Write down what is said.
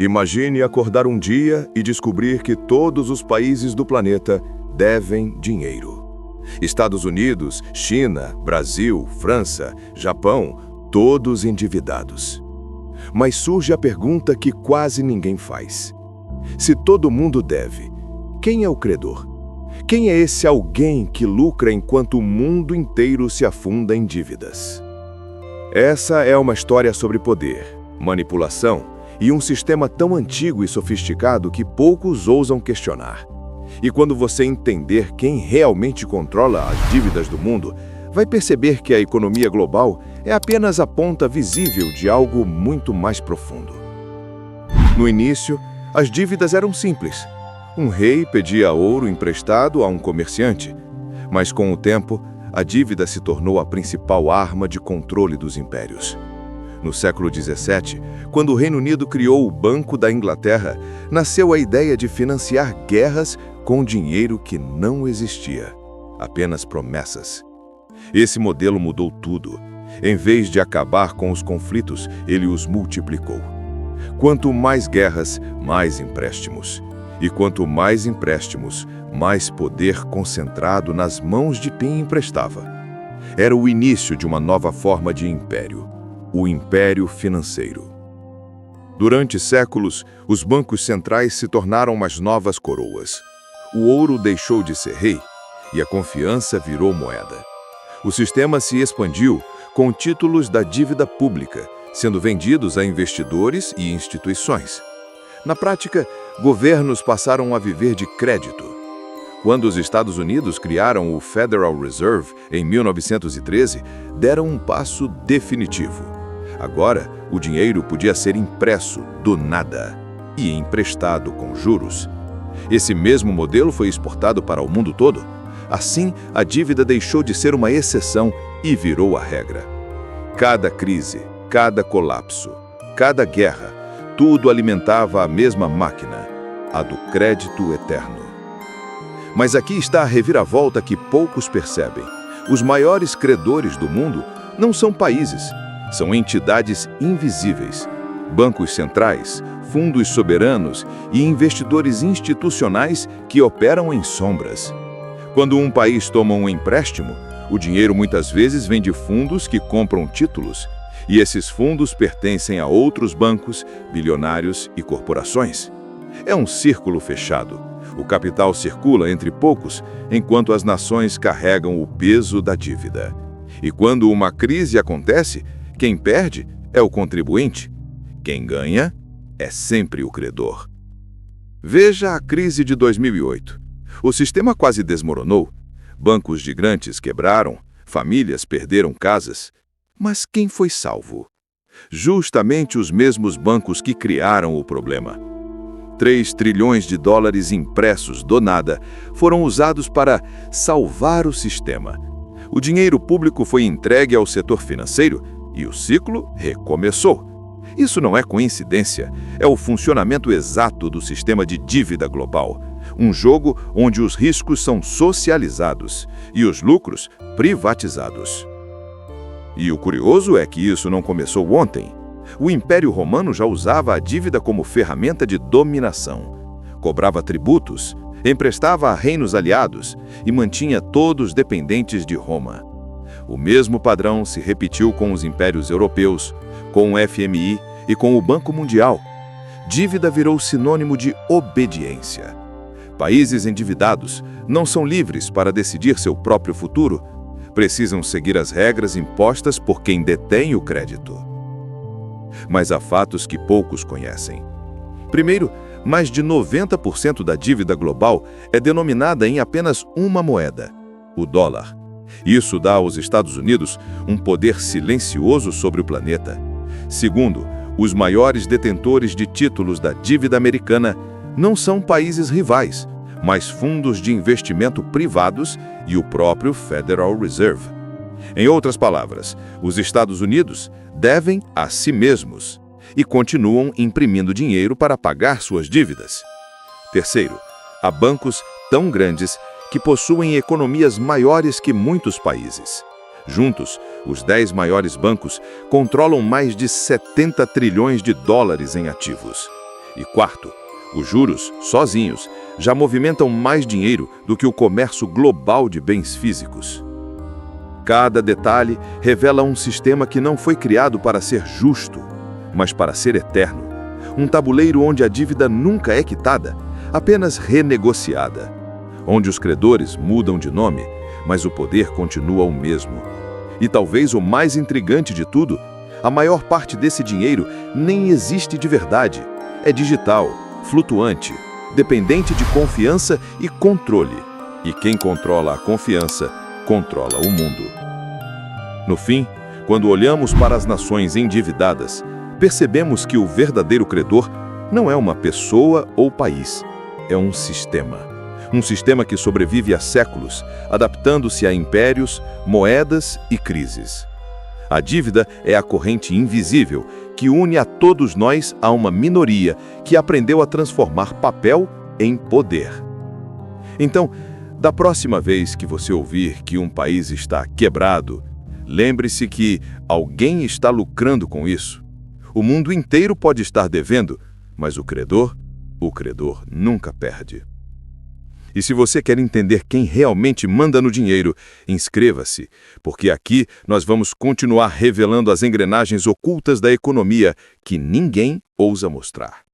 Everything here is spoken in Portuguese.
Imagine acordar um dia e descobrir que todos os países do planeta devem dinheiro. Estados Unidos, China, Brasil, França, Japão, todos endividados. Mas surge a pergunta que quase ninguém faz. Se todo mundo deve, quem é o credor? Quem é esse alguém que lucra enquanto o mundo inteiro se afunda em dívidas? Essa é uma história sobre poder, manipulação e um sistema tão antigo e sofisticado que poucos ousam questionar. E quando você entender quem realmente controla as dívidas do mundo, vai perceber que a economia global é apenas a ponta visível de algo muito mais profundo. No início, as dívidas eram simples. Um rei pedia ouro emprestado a um comerciante, mas com o tempo, a dívida se tornou a principal arma de controle dos impérios. No século XVII, quando o Reino Unido criou o Banco da Inglaterra, nasceu a ideia de financiar guerras com dinheiro que não existia, apenas promessas. Esse modelo mudou tudo. Em vez de acabar com os conflitos, ele os multiplicou. Quanto mais guerras, mais empréstimos. E quanto mais empréstimos, mais poder concentrado nas mãos de quem emprestava. Era o início de uma nova forma de império, o império financeiro. Durante séculos, os bancos centrais se tornaram as novas coroas. O ouro deixou de ser rei e a confiança virou moeda. O sistema se expandiu com títulos da dívida pública, sendo vendidos a investidores e instituições. Na prática, governos passaram a viver de crédito. Quando os Estados Unidos criaram o Federal Reserve em 1913, deram um passo definitivo. Agora, o dinheiro podia ser impresso do nada e emprestado com juros. Esse mesmo modelo foi exportado para o mundo todo. Assim, a dívida deixou de ser uma exceção e virou a regra. Cada crise, cada colapso, cada guerra, tudo alimentava a mesma máquina, a do crédito eterno. Mas aqui está a reviravolta que poucos percebem. Os maiores credores do mundo não são países, são entidades invisíveis, bancos centrais, fundos soberanos e investidores institucionais que operam em sombras. Quando um país toma um empréstimo, o dinheiro muitas vezes vem de fundos que compram títulos, e esses fundos pertencem a outros bancos, bilionários e corporações. É um círculo fechado. O capital circula entre poucos, enquanto as nações carregam o peso da dívida. E quando uma crise acontece, quem perde é o contribuinte. Quem ganha é sempre o credor. Veja a crise de 2008. O sistema quase desmoronou. Bancos gigantes quebraram, famílias perderam casas. Mas quem foi salvo? Justamente os mesmos bancos que criaram o problema. 3 trilhões de dólares impressos do nada foram usados para salvar o sistema. O dinheiro público foi entregue ao setor financeiro e o ciclo recomeçou. Isso não é coincidência, é o funcionamento exato do sistema de dívida global. Um jogo onde os riscos são socializados e os lucros privatizados. E o curioso é que isso não começou ontem. O Império Romano já usava a dívida como ferramenta de dominação. Cobrava tributos, emprestava a reinos aliados e mantinha todos dependentes de Roma. O mesmo padrão se repetiu com os impérios europeus, com o FMI e com o Banco Mundial. Dívida virou sinônimo de obediência. Países endividados não são livres para decidir seu próprio futuro. Precisam seguir as regras impostas por quem detém o crédito. Mas há fatos que poucos conhecem. Primeiro, mais de 90% da dívida global é denominada em apenas uma moeda, o dólar. Isso dá aos Estados Unidos um poder silencioso sobre o planeta. Segundo, os maiores detentores de títulos da dívida americana não são países rivais, mas fundos de investimento privados e o próprio Federal Reserve. Em outras palavras, os Estados Unidos devem a si mesmos e continuam imprimindo dinheiro para pagar suas dívidas. Terceiro, há bancos tão grandes que possuem economias maiores que muitos países. Juntos, os 10 maiores bancos controlam mais de 70 trilhões de dólares em ativos. E quarto, os juros, sozinhos, já movimentam mais dinheiro do que o comércio global de bens físicos. Cada detalhe revela um sistema que não foi criado para ser justo, mas para ser eterno. Um tabuleiro onde a dívida nunca é quitada, apenas renegociada. Onde os credores mudam de nome, mas o poder continua o mesmo. E talvez o mais intrigante de tudo, a maior parte desse dinheiro nem existe de verdade. É digital, flutuante, dependente de confiança e controle. E quem controla a confiança, controla o mundo. No fim, quando olhamos para as nações endividadas, percebemos que o verdadeiro credor não é uma pessoa ou país, é um sistema. Um sistema que sobrevive há séculos, adaptando-se a impérios, moedas e crises. A dívida é a corrente invisível que une a todos nós a uma minoria que aprendeu a transformar papel em poder. Então, da próxima vez que você ouvir que um país está quebrado, lembre-se que alguém está lucrando com isso. O mundo inteiro pode estar devendo, mas o credor nunca perde. E se você quer entender quem realmente manda no dinheiro, inscreva-se, porque aqui nós vamos continuar revelando as engrenagens ocultas da economia que ninguém ousa mostrar.